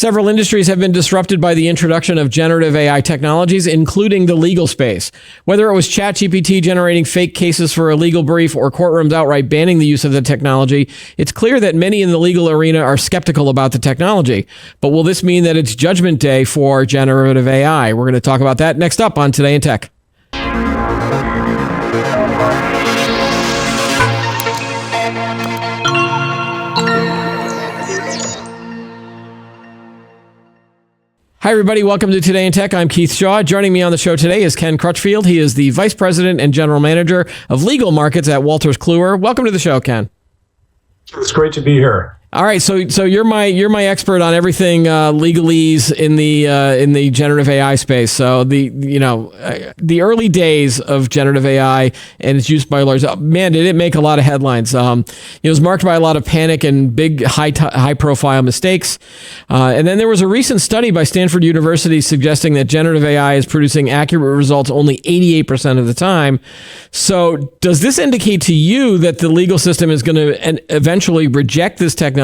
Several industries have been disrupted by the introduction of generative AI technologies, including the legal space. Whether it was ChatGPT generating fake cases for a legal brief or courtrooms outright banning the use of the technology, it's clear that many in the legal arena are skeptical about the technology. But will this mean that it's judgment day for generative AI? We're going to talk about that next up on Today in Tech. Hi, everybody. Welcome to Today in Tech. I'm Keith Shaw. Joining me on the show today is Ken Crutchfield. He is the Vice President and General Manager of Legal Markets at Wolters Kluwer. Welcome to the show, Ken. It's great to be here. All right, so you're my expert on everything legalese in the generative AI space. So the early days of generative AI and its use by lawyers, man, did it make a lot of headlines. It was marked by a lot of panic and big high profile mistakes. And then there was a recent study by Stanford University suggesting that generative AI is producing accurate results only 88% of the time. So does this indicate to you that the legal system is going to eventually reject this technology?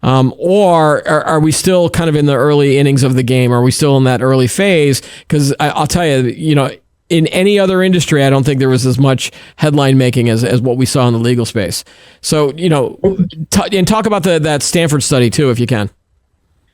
Or are we still kind of in the early innings of the game? Are we still in that early phase? Because I'll tell you, in any other industry, I don't think there was as much headline making as what we saw in the legal space. So, and talk about that Stanford study too, if you can.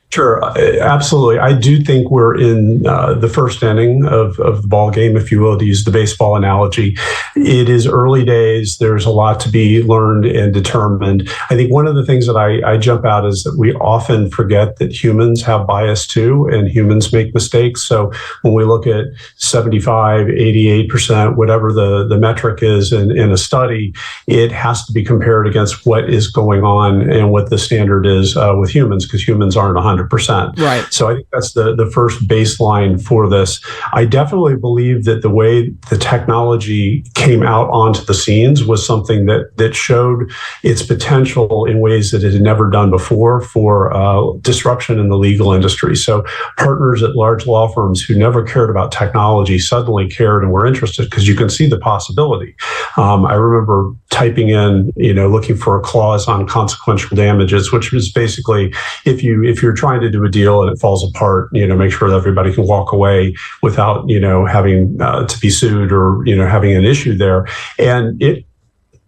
Sure, absolutely. I do think we're in the first inning of the ball game, if you will, to use the baseball analogy. It is early days. There's a lot to be learned and determined. I think one of the things that I jump out is that we often forget that humans have bias too, and humans make mistakes. So when we look at 75, 88%, whatever the metric is in a study, it has to be compared against what is going on and what the standard is with humans, because humans aren't 100%. Right. So I think that's the first baseline for this. I definitely believe that the way the technology came out onto the scenes was something that showed its potential in ways that it had never done before for disruption in the legal industry. So partners at large law firms who never cared about technology suddenly cared and were interested because you can see the possibility. I remember typing in, looking for a clause on consequential damages, which was basically if you're trying to do a deal and it falls apart, make sure that everybody can walk away without, having to be sued or, having an issue there. And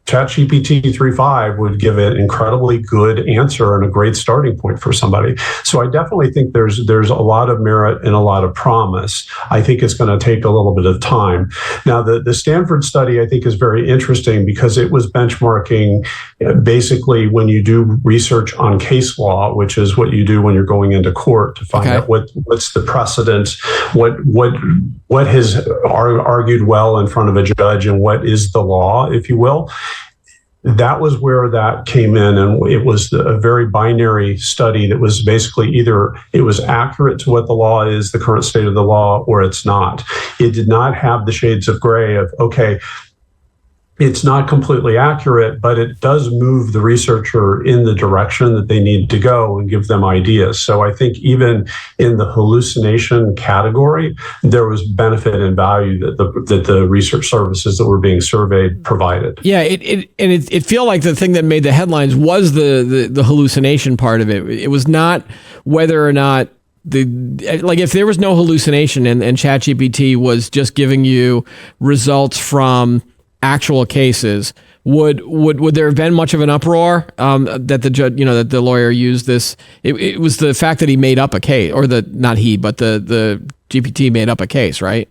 ChatGPT 3.5 would give an incredibly good answer and a great starting point for somebody. So I definitely think there's a lot of merit and a lot of promise. I think it's going to take a little bit of time. Now, the Stanford study, I think, is very interesting because it was benchmarking basically when you do research on case law, which is what you do when you're going into court to find out what's the precedent, what has argued well in front of a judge, and what is the law, if you will. That was where that came in, and it was a very binary study that was basically either it was accurate to what the law is, the current state of the law, or it's not. It did not have the shades of gray of, okay, it's not completely accurate, but it does move the researcher in the direction that they need to go and give them ideas. So I think even in the hallucination category, there was benefit and value that the research services that were being surveyed provided. Yeah, it felt like the thing that made the headlines was the hallucination part of it. It was not whether or not if there was no hallucination and ChatGPT was just giving you results from actual cases, would there have been much of an uproar that the judge, that the lawyer used this? It was the fact that he made up a case, or not he, but the GPT made up a case, right?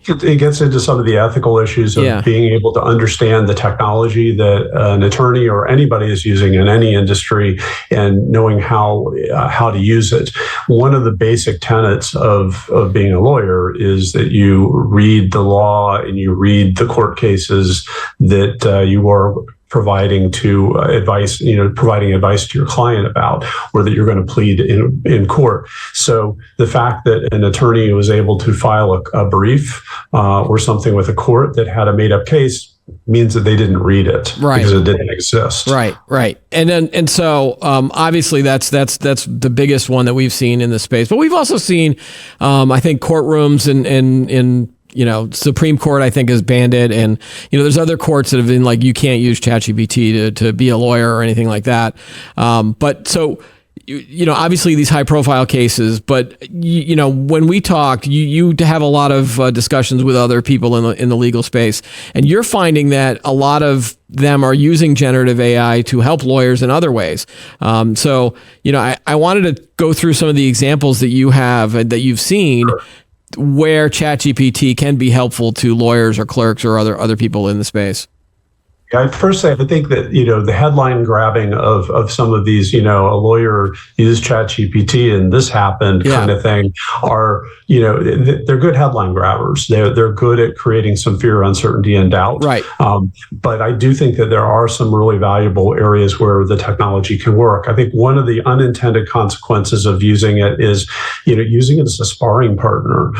It gets into some of the ethical issues of being able to understand the technology that an attorney or anybody is using in any industry and knowing how to use it. One of the basic tenets of being a lawyer is that you read the law and you read the court cases that you are providing advice to your client about, or that you're going to plead in court. So the fact that an attorney was able to file a brief or something with a court that had a made-up case means that they didn't read it, right, because it didn't exist. Right. And so obviously that's the biggest one that we've seen in the space. But we've also seen, I think, courtrooms in Supreme Court, I think, has banned it. And, there's other courts that have been like, you can't use ChatGPT to be a lawyer or anything like that. But so obviously these high profile cases, but when we talked, you have a lot of discussions with other people in the legal space, and you're finding that a lot of them are using generative AI to help lawyers in other ways. So I wanted to go through some of the examples that you have and that you've seen where ChatGPT can be helpful to lawyers or clerks or other people in the space. I'd first say, I think that, the headline grabbing of some of these, a lawyer used ChatGPT and this happened kind of thing are, they're good headline grabbers. They're good at creating some fear, uncertainty, and doubt. Right. But I do think that there are some really valuable areas where the technology can work. I think one of the unintended consequences of using it is, using it as a sparring partner,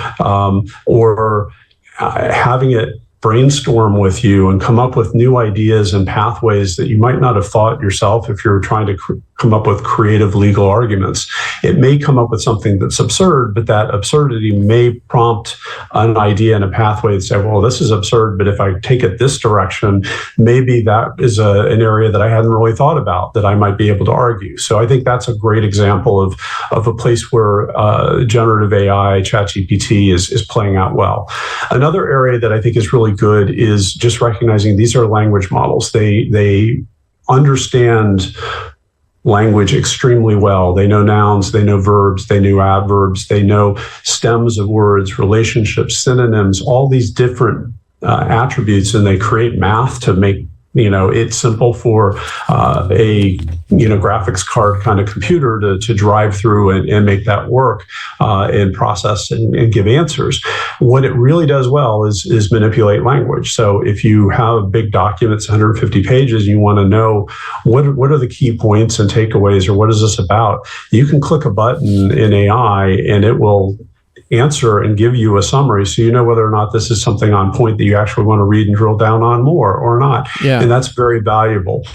or having it brainstorm with you and come up with new ideas and pathways that you might not have thought yourself if you're trying to come up with creative legal arguments. It may come up with something that's absurd, but that absurdity may prompt an idea and a pathway to say, well, this is absurd, but if I take it this direction, maybe that is an area that I hadn't really thought about that I might be able to argue. So I think that's a great example of a place where generative AI, ChatGPT is playing out well. Another area that I think is really good is just recognizing these are language models. They understand language extremely well. They know nouns, they know verbs, they know adverbs, they know stems of words, relationships, synonyms, all these different attributes, and they create math to make it's simple for a graphics card kind of computer to drive through and make that work and process and give answers. What it really does well is manipulate language. So if you have big documents, 150 pages, you want to know what are the key points and takeaways, or what is this about? You can click a button in AI and it will answer and give you a summary, so you know whether or not this is something on point that you actually want to read and drill down on more or not. And that's very valuable.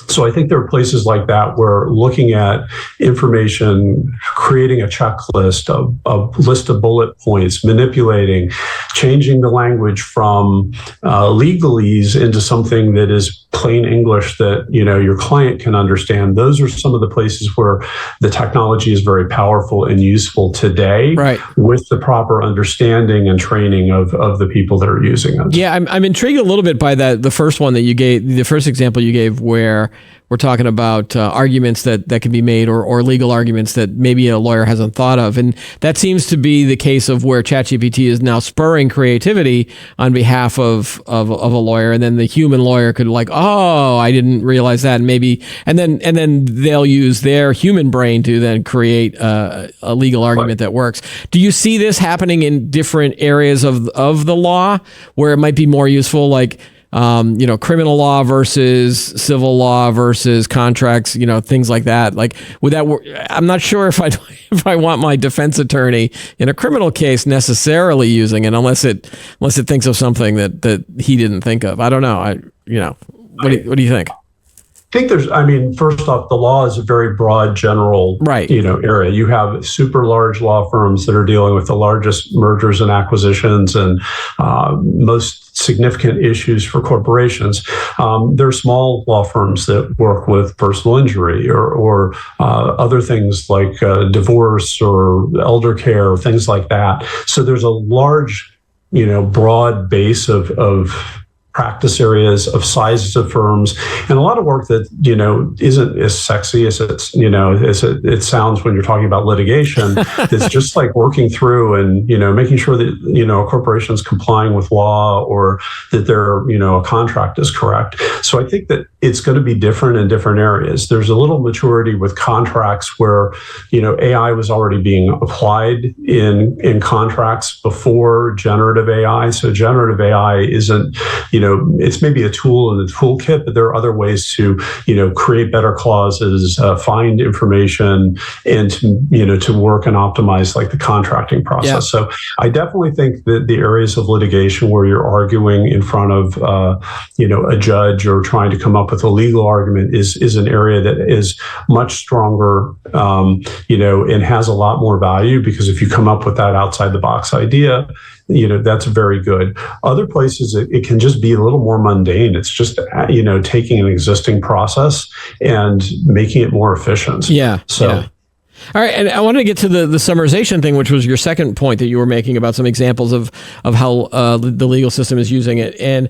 So I think there are places like that where looking at information, creating a checklist, a list of bullet points, manipulating, changing the language from legalese into something that is plain English that your client can understand. Those are some of the places where the technology is very powerful and useful today, with the proper understanding and training of the people that are using it. Yeah, I'm intrigued a little bit by the first one that you gave, the first example you gave, where we're talking about arguments that can be made, or legal arguments that maybe a lawyer hasn't thought of. And that seems to be the case of where ChatGPT is now spurring creativity on behalf of a lawyer. And then the human lawyer could oh, I didn't realize that. And then they'll use their human brain to then create a legal argument that works. Do you see this happening in different areas of the law where it might be more useful, criminal law versus civil law versus contracts, things like that? Would that work? I'm not sure if I want my defense attorney in a criminal case necessarily using it, unless it thinks of something that he didn't think of. I don't know. What do you think? I think first off, the law is a very broad, general, area. You have super large law firms that are dealing with the largest mergers and acquisitions and most significant issues for corporations. There are small law firms that work with personal injury or other things like divorce or elder care, things like that. So there's a large, broad base of practice areas, of sizes of firms, and a lot of work that isn't as sexy as it sounds when you're talking about litigation. It's just like working through and making sure that a corporation is complying with law, or that their a contract is correct. So I think that it's going to be different in different areas. There's a little maturity with contracts where AI was already being applied in contracts before generative AI. So generative AI isn't it's maybe a tool in the toolkit, but there are other ways to, create better clauses, find information, and to work and optimize the contracting process. Yeah. So I definitely think that the areas of litigation where you're arguing in front of, a judge or trying to come up with a legal argument is an area that is much stronger, and has a lot more value, because if you come up with that outside the box idea, that's very good. Other places, it can just be a little more mundane. It's just, taking an existing process and making it more efficient. Yeah. So. Yeah. All right, and I wanted to get to the summarization thing, which was your second point that you were making about some examples of how the legal system is using it. And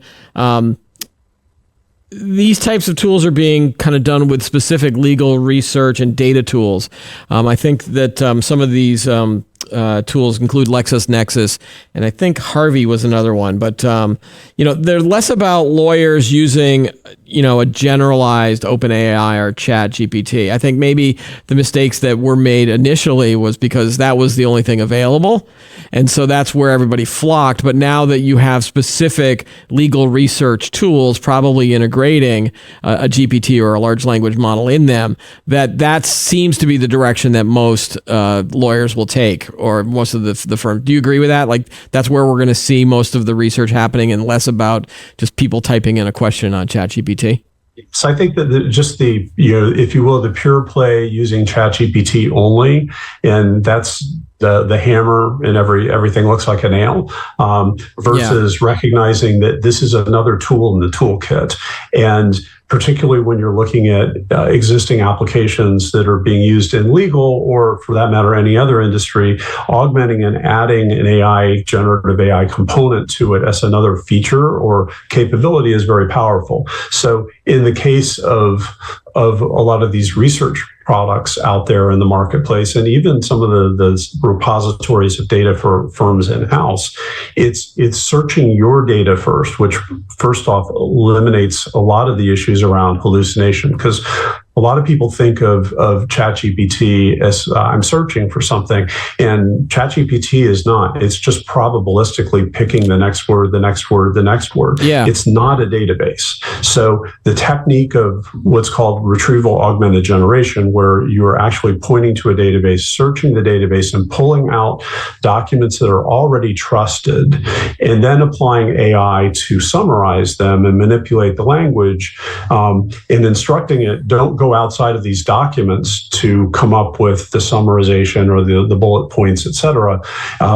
these types of tools are being kind of done with specific legal research and data tools. I think that some of these tools include LexisNexis, and I think Harvey was another one. But they're less about lawyers using a generalized OpenAI or ChatGPT. I think maybe the mistakes that were made initially was because that was the only thing available, and so that's where everybody flocked. But now that you have specific legal research tools, probably integrating a GPT or a large language model in them, that seems to be the direction that most lawyers will take, or most of the firms. Do you agree with that? Like, that's where we're going to see most of the research happening, and less about just people typing in a question on ChatGPT? So I think that if you will, the pure play using ChatGPT only, and that's the hammer and everything looks like a nail, versus recognizing that this is another tool in the toolkit. And particularly when you're looking at existing applications that are being used in legal, or for that matter, any other industry, augmenting and adding an generative AI component to it as another feature or capability is very powerful. So in the case of a lot of these research products out there in the marketplace, and even some of the repositories of data for firms in-house, it's searching your data first, which first off eliminates a lot of the issues around hallucination, because a lot of people think of ChatGPT as I'm searching for something, and ChatGPT is not. It's just probabilistically picking the next word, the next word, the next word. Yeah. It's not a database. So the technique of what's called retrieval augmented generation, where you're actually pointing to a database, searching the database, and pulling out documents that are already trusted, and then applying AI to summarize them and manipulate the language, and instructing it, don't go outside of these documents to come up with the summarization or the bullet points, et cetera,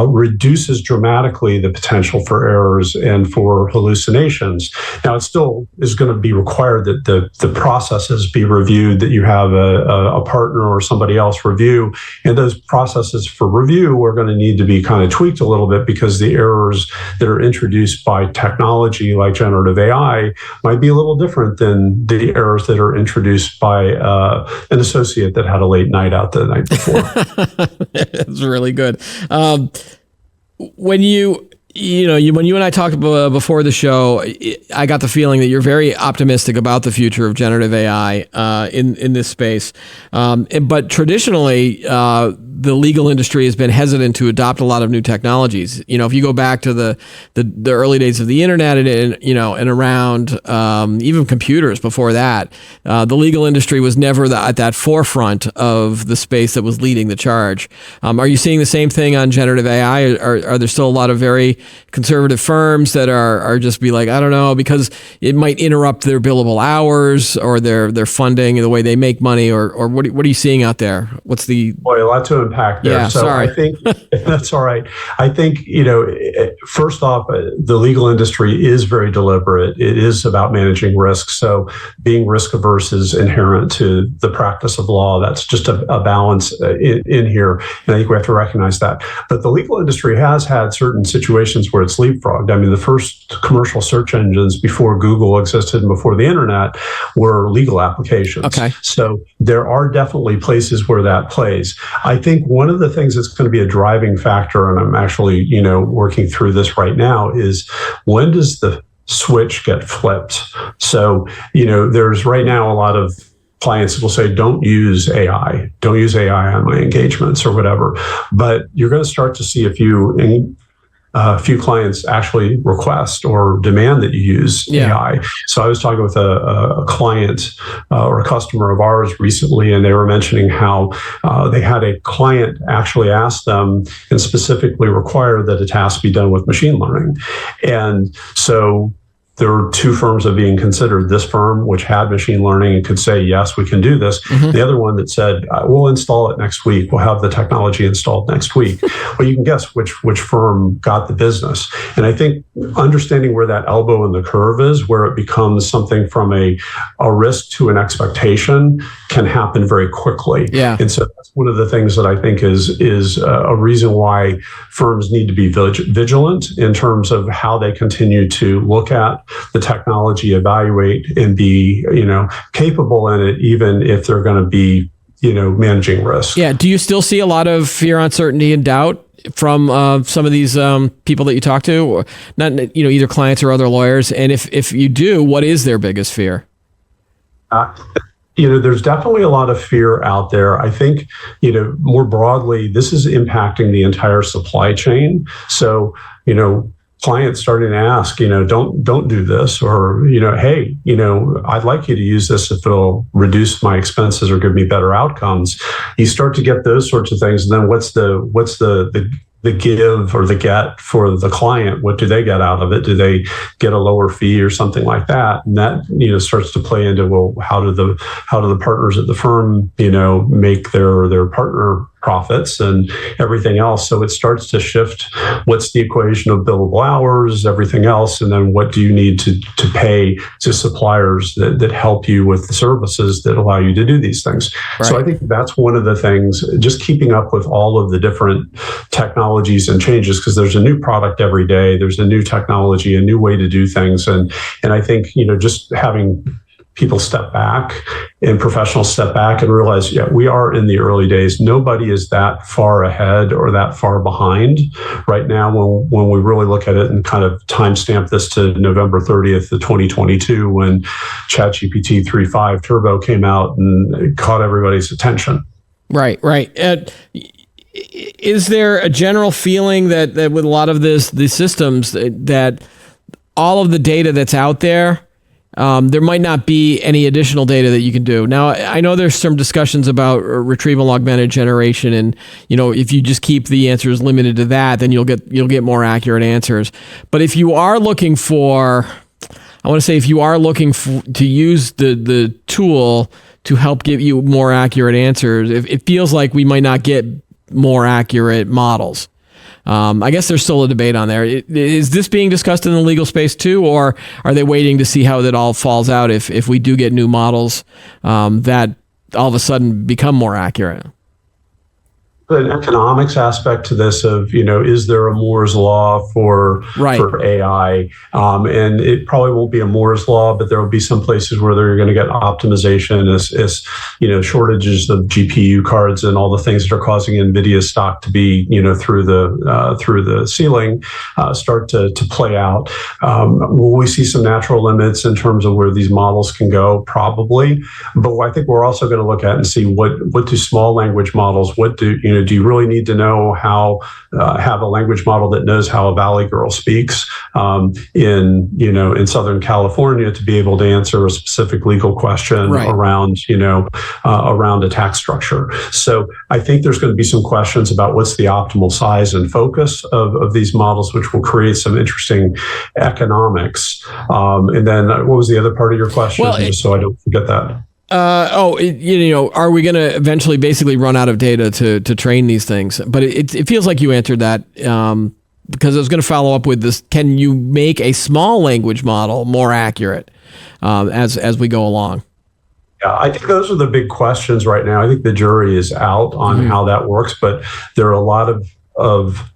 reduces dramatically the potential for errors and for hallucinations. Now, it still is going to be required that the processes be reviewed, that you have a partner or somebody else review, and those processes for review are going to need to be kind of tweaked a little bit, because the errors that are introduced by technology like generative AI might be a little different than the errors that are introduced by an associate that had a late night out the night before. That's really good. When you and I talked before the show, I got the feeling that you're very optimistic about the future of generative AI in this space. But traditionally, the legal industry has been hesitant to adopt a lot of new technologies. If you go back to the early days of the internet and around even computers before that, the legal industry was never at that forefront of the space that was leading the charge. Are you seeing the same thing on generative AI? Are there still a lot of very conservative firms that are just be like, I don't know, because it might interrupt their billable hours or their funding, the way they make money, or what are you seeing out there? What's the... Boy, a lot to unpack there. Yeah, so sorry. I think that's all right. I think, first off, the legal industry is very deliberate. It is about managing risk. So being risk averse is inherent to the practice of law. That's just a balance in here. And I think we have to recognize that. But the legal industry has had certain situations where it's leapfrogged. I mean, the first commercial search engines before Google existed and before the internet were legal applications. Okay. So there are definitely places where that plays. I think one of the things that's going to be a driving factor, and I'm actually, working through this right now, is when does the switch get flipped? So, there's right now a lot of clients will say, don't use AI on my engagements or whatever. But you're going to start to see a few clients actually request or demand that you use AI. So I was talking with a client or a customer of ours recently, and they were mentioning how they had a client actually ask them and specifically require that a task be done with machine learning. And so there were two firms that being considered. This firm, which had machine learning and could say, yes, we can do this. The other one that said, we'll install it next week. We'll have the technology installed next week. Well, you can guess which firm got the business. And I think understanding where that elbow in the curve is, where it becomes something from a risk to an expectation, can happen very quickly. Yeah. And so that's one of the things that I think is a reason why firms need to be vigilant in terms of how they continue to look at the technology, evaluate, and be, capable in it, even if they're going to be, managing risk. Yeah. Do you still see a lot of fear, uncertainty, and doubt from some of these people that you talk to, or not, either clients or other lawyers? And if you do, what is their biggest fear? There's definitely a lot of fear out there. I think, more broadly, this is impacting the entire supply chain. So, clients starting to ask, don't do this, or, hey, I'd like you to use this if it'll reduce my expenses or give me better outcomes. You start to get those sorts of things. And then what's the give or the get for the client? What do they get out of it? Do they get a lower fee or something like that? And that, starts to play into, well, how do the partners at the firm, make their partner profits and everything else. So it starts to shift. What's the equation of billable hours, everything else, and then what do you need to pay to suppliers that help you with the services that allow you to do these things. Right. So I think that's one of the things, just keeping up with all of the different technologies and changes, because there's a new product every day, there's a new technology, a new way to do things. And I think, just having people step back and professionals step back and realize, we are in the early days. Nobody is that far ahead or that far behind right now. When we really look at it and kind of timestamp this to November 30th of 2022, when ChatGPT 3.5 Turbo came out and caught everybody's attention. Right. Is there a general feeling that with a lot of these systems that all of the data that's out there, there might not be any additional data that you can do? Now, I know there's some discussions about retrieval augmented generation, and if you just keep the answers limited to that, then you'll get more accurate answers. But if you are looking to use the tool to help give you more accurate answers, it feels like we might not get more accurate models. I guess there's still a debate on there. Is this being discussed in the legal space too, or are they waiting to see how that all falls out if we do get new models that all of a sudden become more accurate? An economics aspect to this of, is there a Moore's law for AI? And it probably won't be a Moore's law, but there will be some places where they're going to get optimization as shortages of GPU cards and all the things that are causing NVIDIA stock to be, through the ceiling, start to play out. Will we see some natural limits in terms of where these models can go? Probably. But I think we're also going to look at and see what do small language models, do you really need to know how have a language model that knows how a Valley girl speaks in Southern California to be able to answer a specific legal question around a tax structure? So I think there's going to be some questions about what's the optimal size and focus of these models, which will create some interesting economics. And then what was the other part of your question? Just so I don't forget that. Are we going to eventually basically run out of data to train these things? But it feels like you answered that because I was going to follow up with this. Can you make a small language model more accurate as we go along? Yeah, I think those are the big questions right now. I think the jury is out on how that works, but there are a lot of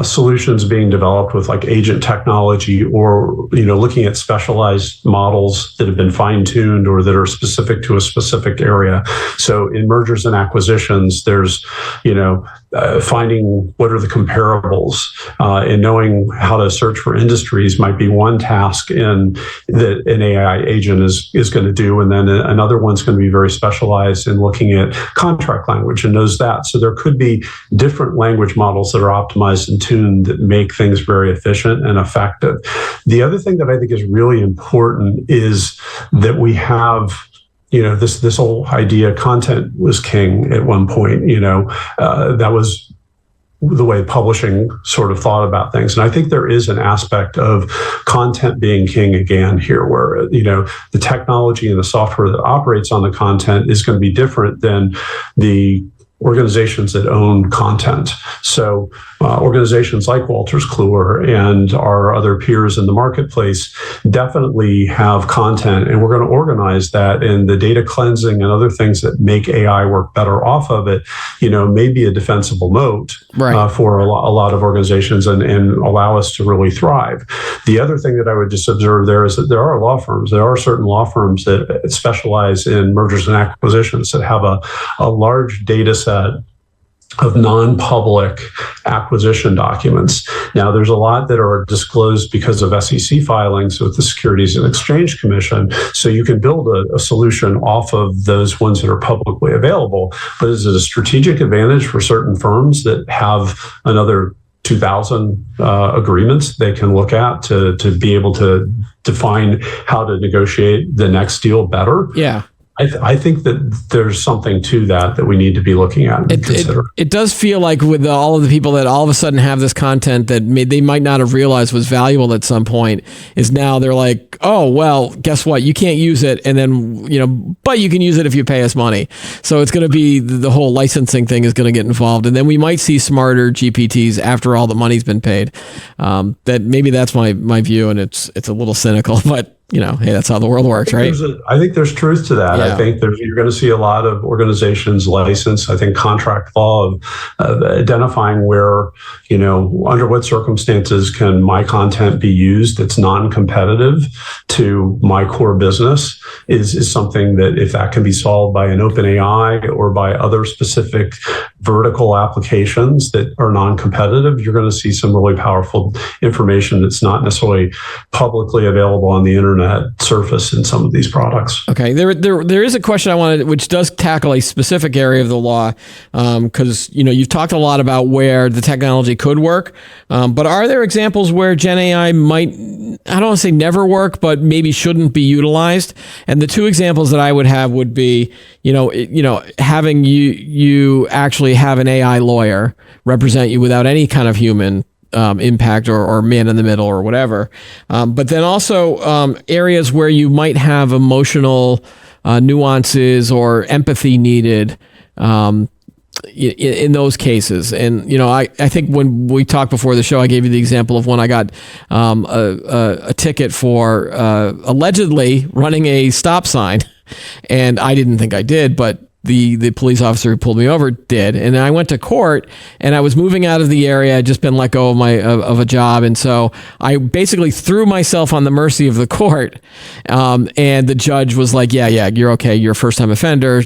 solutions being developed with like agent technology, or looking at specialized models that have been fine-tuned or that are specific to a specific area. So in mergers and acquisitions, there's finding what are the comparables, and knowing how to search for industries might be one task that an AI agent is going to do, and then another one's going to be very specialized in looking at contract language and knows that. So there could be different language models that are optimized and tuned that make things very efficient and effective. The other thing that I think is really important is that we have this whole idea, content was king at one point. That was the way publishing sort of thought about things. And I think there is an aspect of content being king again here, where, the technology and the software that operates on the content is going to be different than the organizations that own content. So organizations like Wolters Kluwer and our other peers in the marketplace definitely have content, and we're going to organize that, and the data cleansing and other things that make AI work better off of it, may be a defensible moat for a lot of organizations and allow us to really thrive. The other thing that I would just observe there is that there are certain law firms that specialize in mergers and acquisitions that have a large data set of non-public acquisition documents. Now, there's a lot that are disclosed because of SEC filings with the Securities and Exchange Commission, so you can build a solution off of those ones that are publicly available. But is it a strategic advantage for certain firms that have another 2,000 agreements they can look at to be able to define how to negotiate the next deal better? Yeah. I think that there's something to that we need to be looking at and consider. It does feel like with all of the people that all of a sudden have this content that they might not have realized was valuable at some point, is now they're like, oh, well, guess what? You can't use it. And then, but you can use it if you pay us money. So it's going to be the whole licensing thing is going to get involved. And then we might see smarter GPTs after all the money's been paid. That maybe that's my view, and it's a little cynical, but hey, that's how the world works, right? I think there's truth to that. Yeah. I think you're going to see a lot of organizations license. I think contract law of identifying where, under what circumstances can my content be used that's non-competitive to my core business is something that, if that can be solved by an OpenAI or by other specific vertical applications that are non-competitive, you're going to see some really powerful information that's not necessarily publicly available on the internet surface in some of these products. Okay, there is a question I wanted, which does tackle a specific area of the law, because you've talked a lot about where the technology could work, but are there examples where Gen AI might, I don't want to say never work, but maybe shouldn't be utilized? And the two examples that I would have would be, having you actually have an AI lawyer represent you without any kind of human impact or man in the middle or whatever. But then also areas where you might have emotional nuances or empathy needed in those cases. And, I think when we talked before the show, I gave you the example of when I got a ticket for allegedly running a stop sign. And I didn't think I did, but the police officer who pulled me over did. And I went to court, and I was moving out of the area. I'd just been let go of a job. And so I basically threw myself on the mercy of the court. And the judge was like, yeah, you're okay. You're a first time offender,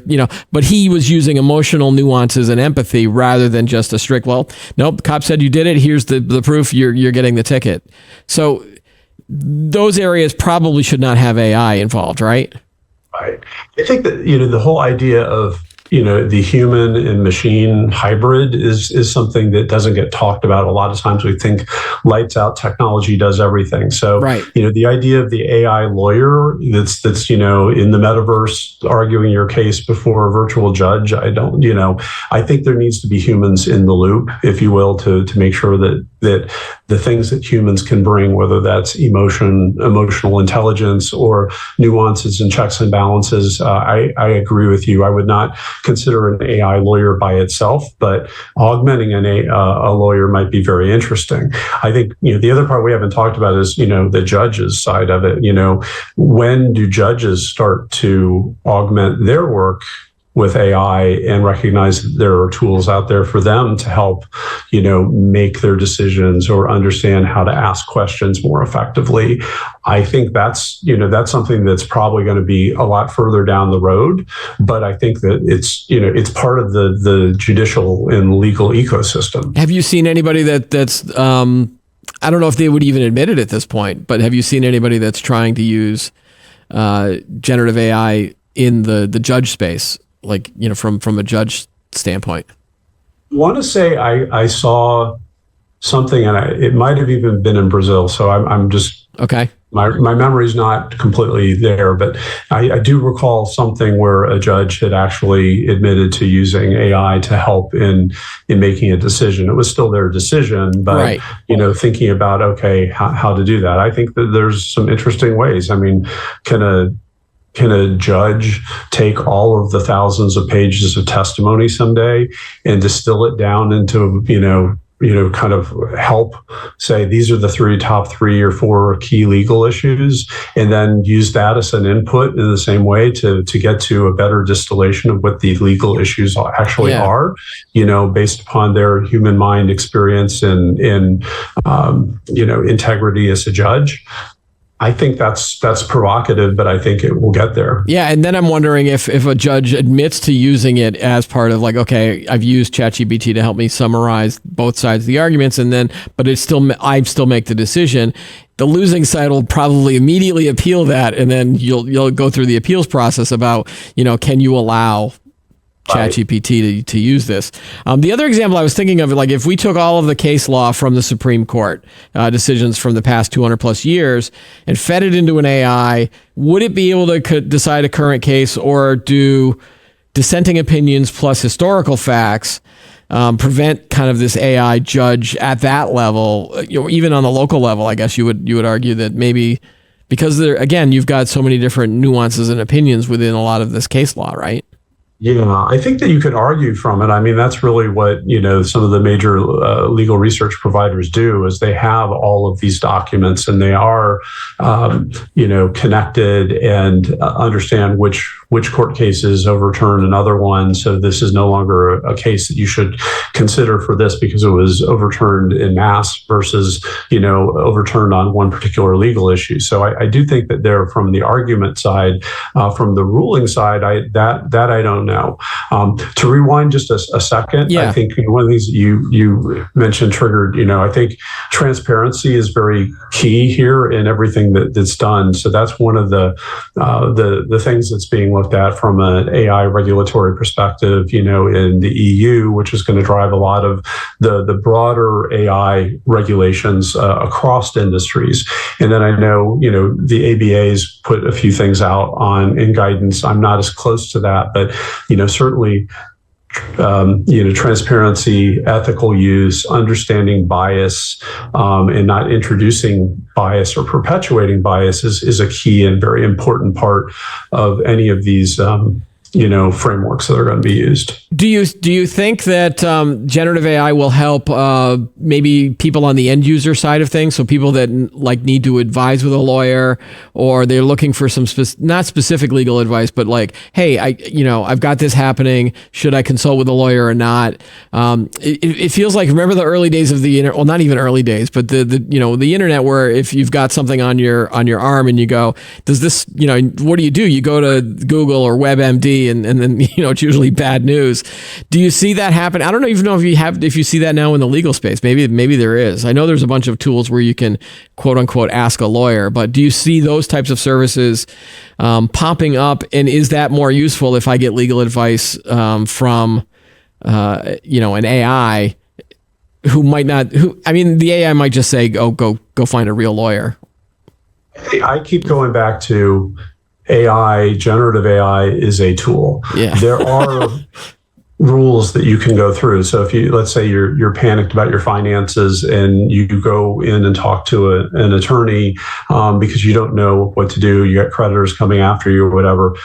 but he was using emotional nuances and empathy rather than just a strict, well, nope, the cop said you did it. Here's the proof. You're getting the ticket. So those areas probably should not have AI involved, right? Right. I think that, the whole idea of, the human and machine hybrid is something that doesn't get talked about. A lot of times we think lights out technology does everything. So, right. The idea of the AI lawyer that's, in the metaverse arguing your case before a virtual judge, I think there needs to be humans in the loop, if you will, to make sure that the things that humans can bring, whether that's emotional intelligence or nuances and checks and balances, I agree with you. I would not consider an AI lawyer by itself, but augmenting a lawyer might be very interesting. I think, the other part we haven't talked about is, the judges side of it. When do judges start to augment their work with AI and recognize that there are tools out there for them to help, make their decisions or understand how to ask questions more effectively? I think that's something that's probably going to be a lot further down the road. But I think that it's part of the judicial and legal ecosystem. Have you seen anybody that's I don't know if they would even admit it at this point, but have you seen anybody that's trying to use generative AI in the judge space? Like, from a judge standpoint? I want to say I saw something, and it might have even been in Brazil. So I'm just okay. My memory's not completely there, but I do recall something where a judge had actually admitted to using AI to help in making a decision. It was still their decision, but right. Thinking about how to do that. I think that there's some interesting ways. I mean, can a judge take all of the thousands of pages of testimony someday and distill it down into kind of help say these are the top three or four key legal issues, and then use that as an input in the same way to get to a better distillation of what the legal issues actually are, based upon their human mind experience and integrity as a judge. I think that's provocative, but I think it will get there. Yeah, and then I'm wondering if a judge admits to using it as part of okay, I've used ChatGPT to help me summarize both sides of the arguments, but I still make the decision. The losing side will probably immediately appeal that, and then you'll go through the appeals process about can you allow ChatGPT to use this. The other example I was thinking of, if we took all of the case law from the Supreme Court, decisions from the past 200 plus years, and fed it into an AI, would it be able to decide a current case, or do dissenting opinions plus historical facts prevent kind of this AI judge at that level, even on the local level? I guess you would argue that maybe because you've got so many different nuances and opinions within a lot of this case law, right? Yeah, I think that you could argue from it. I mean, that's really what, some of the major legal research providers do, is they have all of these documents, and they are, connected and understand which court cases overturn another one. So this is no longer a case that you should consider for this because it was overturned en masse versus, overturned on one particular legal issue. So I do think that there, from the argument side, from the ruling side, that I don't know. To rewind just a second, I think one of the things you mentioned triggered, I think transparency is very key here in everything that's done. So that's one of the things that's being looked at from an AI regulatory perspective, in the EU, which is going to drive a lot of the broader AI regulations across industries. And then I know, the ABA's put a few things out in guidance. I'm not as close to that, but certainly, transparency, ethical use, understanding bias, and not introducing bias or perpetuating bias is a key and very important part of any of these frameworks that are going to be used. Do you think that generative AI will help maybe people on the end user side of things? So people that need to advise with a lawyer, or they're looking for some not specific legal advice, but hey, I've got this happening. Should I consult with a lawyer or not? It feels like, remember the early days of the internet? Well, not even early days, but the internet, where if you've got something on your arm and you go, does this, what do? You go to Google or WebMD, and then it's usually bad news. Do you see that happen? I don't even know if you see that now in the legal space. Maybe there is. I know there's a bunch of tools where you can quote unquote ask a lawyer, but do you see those types of services popping up? And is that more useful if I get legal advice from an AI who might not? The AI might just say, "Oh, go find a real lawyer." I keep going back to AI. Generative AI is a tool. Yeah. There are rules that you can go through. So if let's say you're panicked about your finances and you go in and talk to an attorney because you don't know what to do, you got creditors coming after you or whatever,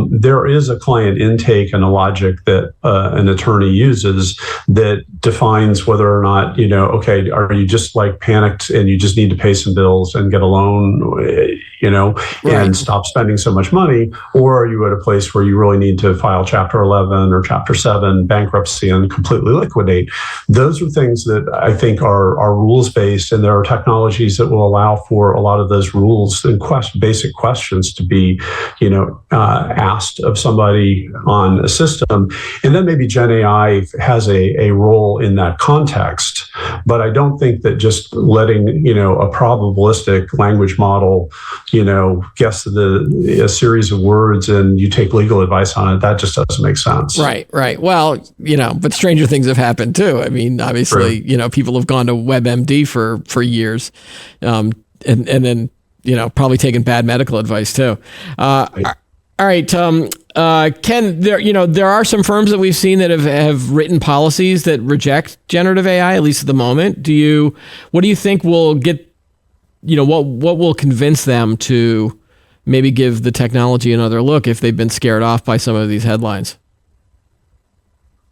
there is a client intake and a logic that an attorney uses that defines whether or not, okay, are you just panicked and you just need to pay some bills and get a loan, and stop spending so much money, or are you at a place where you really need to file Chapter 11 or Chapter 7 bankruptcy and completely liquidate? Those are things that I think are rules-based, and there are technologies that will allow for a lot of those rules and basic questions to be, asked of somebody on a system. And then maybe Gen AI has a role in that context. But I don't think that just letting, a probabilistic language model, guess a series of words and you take legal advice on it, that just doesn't make sense. Right. Well, but stranger things have happened too. mean, obviously, people have gone to WebMD for years, and then probably taken bad medical advice too. All right, Ken, there are some firms that we've seen that have written policies that reject generative AI, at least at the moment. What do you think will get, what will convince them to maybe give the technology another look if they've been scared off by some of these headlines?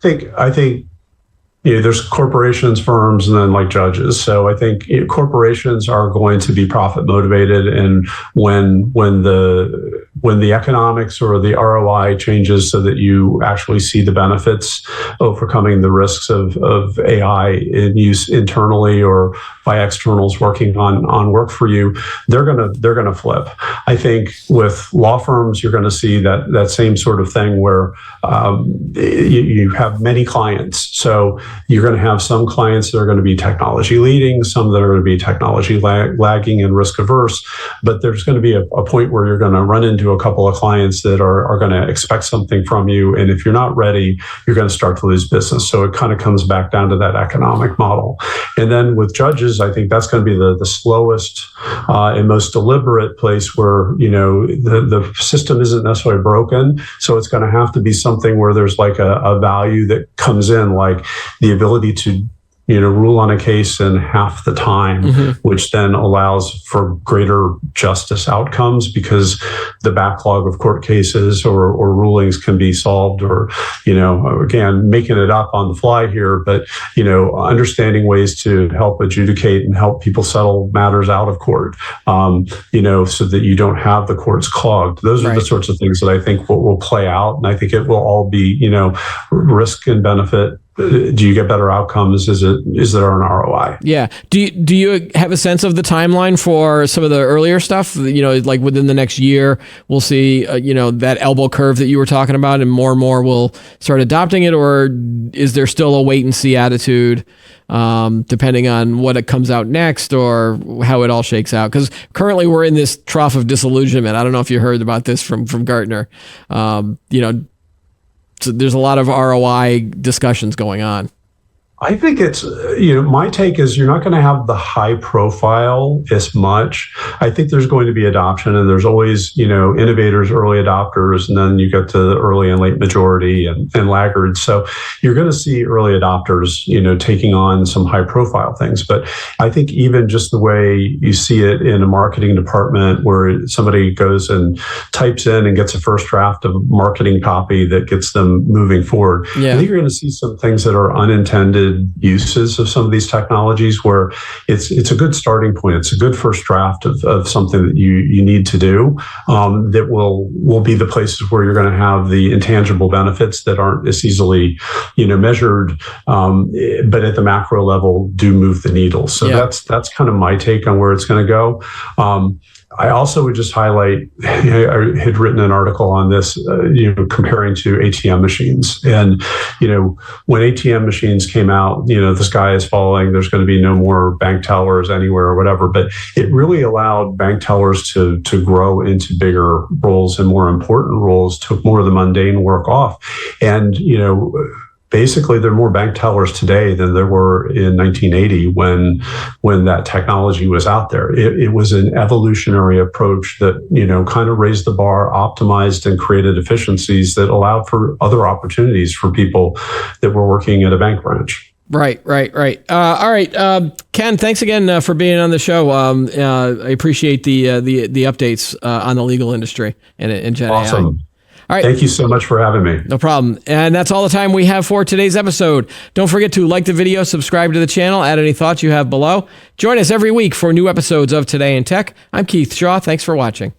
I think there's corporations, firms, and then like judges. So I think corporations are going to be profit motivated, and when the economics or the ROI changes so that you actually see the benefits overcoming the risks of AI in use internally or by externals working on work for you, they're gonna flip. I think with law firms, you're going to see that same sort of thing where you have many clients. So you're going to have some clients that are going to be technology leading, some that are going to be technology lagging and risk averse. But there's going to be a point where you're going to run into a couple of clients that are going to expect something from you. And if you're not ready, you're going to start to lose business. So it kind of comes back down to that economic model. And then with judges, I think that's going to be the slowest and most deliberate place where, the system isn't necessarily broken. So it's going to have to be something where there's like a value that comes in, like the ability to rule on a case in half the time, which then allows for greater justice outcomes because the backlog of court cases or rulings can be solved, or, again, making it up on the fly here, but, understanding ways to help adjudicate and help people settle matters out of court, so that you don't have the courts clogged. Those are the sorts of things that I think will play out. And I think it will all be, risk and benefit. Do you get better outcomes? Is there an ROI? Yeah. Do you have a sense of the timeline for some of the earlier stuff? Like within the next year, we'll see, that elbow curve that you were talking about, and more will start adopting it, or is there still a wait and see attitude, depending on what it comes out next or how it all shakes out? Because currently we're in this trough of disillusionment. I don't know if you heard about this from Gartner. So there's a lot of ROI discussions going on. I think it's, my take is you're not going to have the high profile as much. I think there's going to be adoption, and there's always, innovators, early adopters, and then you get to the early and late majority and laggards. So you're going to see early adopters, taking on some high profile things. But I think even just the way you see it in a marketing department where somebody goes and types in and gets a first draft of marketing copy that gets them moving forward. Yeah. I think you're going to see some things that are unintended uses of some of these technologies where it's a good starting point. It's a good first draft of something that you need to do, that will be the places where you're going to have the intangible benefits that aren't as easily measured, but at the macro level do move the needle. So that's kind of my take on where it's going to go. I also would just highlight, I had written an article on this, comparing to ATM machines. And, when ATM machines came out, the sky is falling, there's going to be no more bank tellers anywhere or whatever. But it really allowed bank tellers to grow into bigger roles and more important roles, took more of the mundane work off. And, basically, there are more bank tellers today than there were in 1980 when that technology was out there. It was an evolutionary approach that, kind of raised the bar, optimized and created efficiencies that allowed for other opportunities for people that were working at a bank branch. Right. All right. Ken, thanks again for being on the show. I appreciate the updates on the legal industry and Gen awesome. AI. All right. Thank you so much for having me. No problem. And that's all the time we have for today's episode. Don't forget to like the video, subscribe to the channel, add any thoughts you have below. Join us every week for new episodes of Today in Tech. I'm Keith Shaw. Thanks for watching.